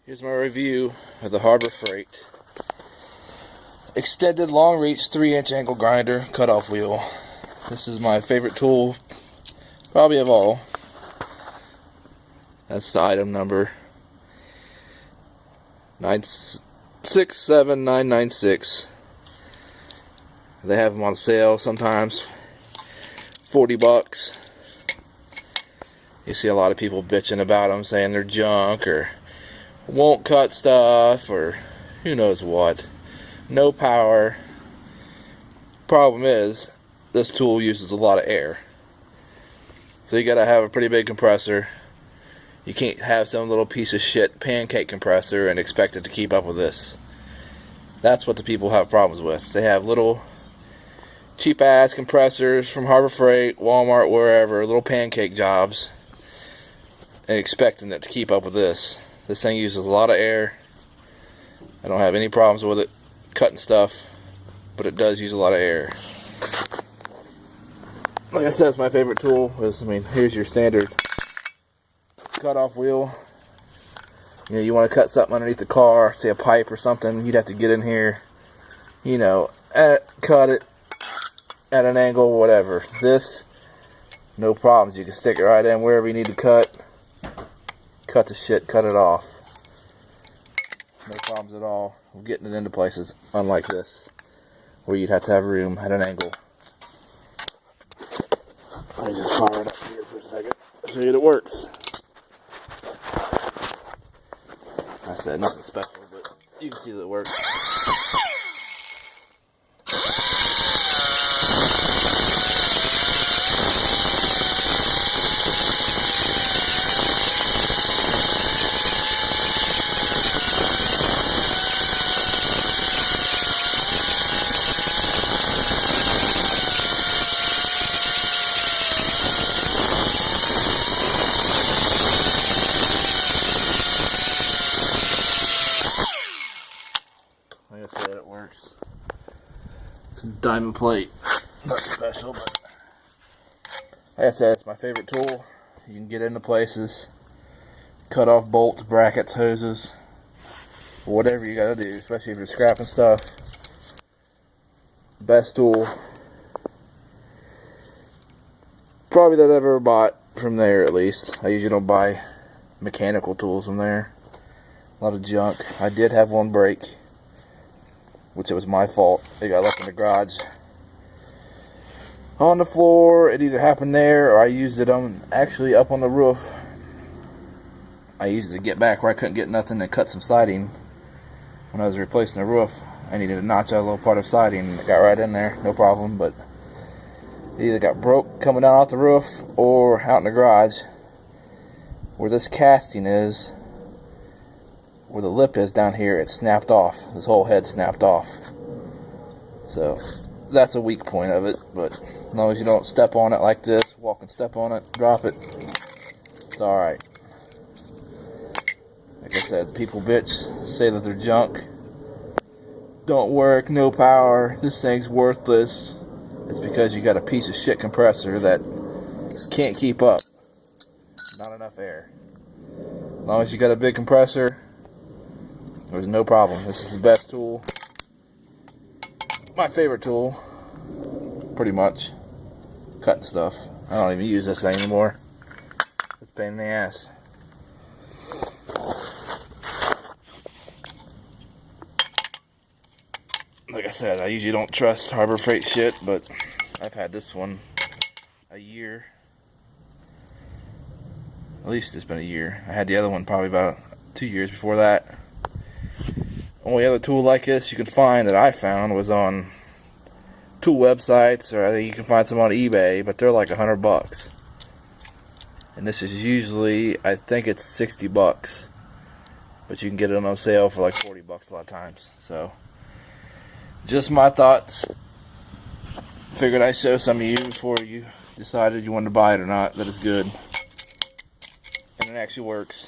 Here's my review of the Harbor Freight extended long reach 3-inch angle grinder cutoff wheel. This is my favorite tool probably of all. That's the item number 967996. They have them on sale sometimes, 40 bucks. You see a lot of people bitching about them, saying they're junk or won't cut stuff or who knows what. No power. Problem is, this tool uses a lot of air. So you gotta have a pretty big compressor. You can't have some little piece of shit pancake compressor and expect it to keep up with this. That's what the people have problems with. They have little cheap ass compressors from Harbor Freight, Walmart, wherever, little pancake jobs, and expecting it to keep up with this. This thing uses a lot of air. I don't have any problems with it cutting stuff, but it does use a lot of air. Like I said, it's my favorite tool. Here's your standard cutoff wheel. You know, you want to cut something underneath the car, say a pipe or something, you'd have to get in here, you know, cut it at an angle, whatever. This, no problems. You can stick it right in wherever you need to cut the shit, cut it off. No problems at all. We're getting it into places, unlike this, where you'd have to have room at an angle. Let me just fire it up here for a second. I'll show you that it works. I said nothing special, but you can see that it works. Like I said, it works. Some diamond plate, nothing special, but like I said, it's my favorite tool. You can get into places, cut off bolts, brackets, hoses, whatever you gotta do, especially if you're scrapping stuff. Best tool probably that I've ever bought from there, at least. I usually don't buy mechanical tools from there. A lot of junk. I did have one break, which it was my fault. It got left in the garage on the floor. It either happened there or I used it actually up on the roof. I used it to get back where I couldn't get nothing to cut some siding when I was replacing the roof. I needed to notch out a little part of siding and it got right in there, no problem. But it either got broke coming down off the roof or out in the garage where this casting is. Where the lip is down here, it snapped off. This whole head snapped off. So that's a weak point of it, but as long as you don't step on it like this, walk and step on it, drop it, it's alright. Like I said, people bitch, say that they're junk, don't work, no power, this thing's worthless. It's because you got a piece of shit compressor that can't keep up. Not enough air. As long as you got a big compressor, there's no problem. This is the best tool. My favorite tool. Pretty much. Cutting stuff. I don't even use this thing anymore. It's a pain in the ass. Like I said, I usually don't trust Harbor Freight shit, but I've had this one a year. At least it's been a year. I had the other one probably about 2 years before that. Only other tool like this you can find that I found was on tool websites, or I think you can find some on eBay, but they're like $100. And this is usually, I think it's 60 bucks, but you can get it on sale for like 40 bucks a lot of times. So, just my thoughts. Figured I'd show some of you before you decided you wanted to buy it or not, that it's good. And it actually works.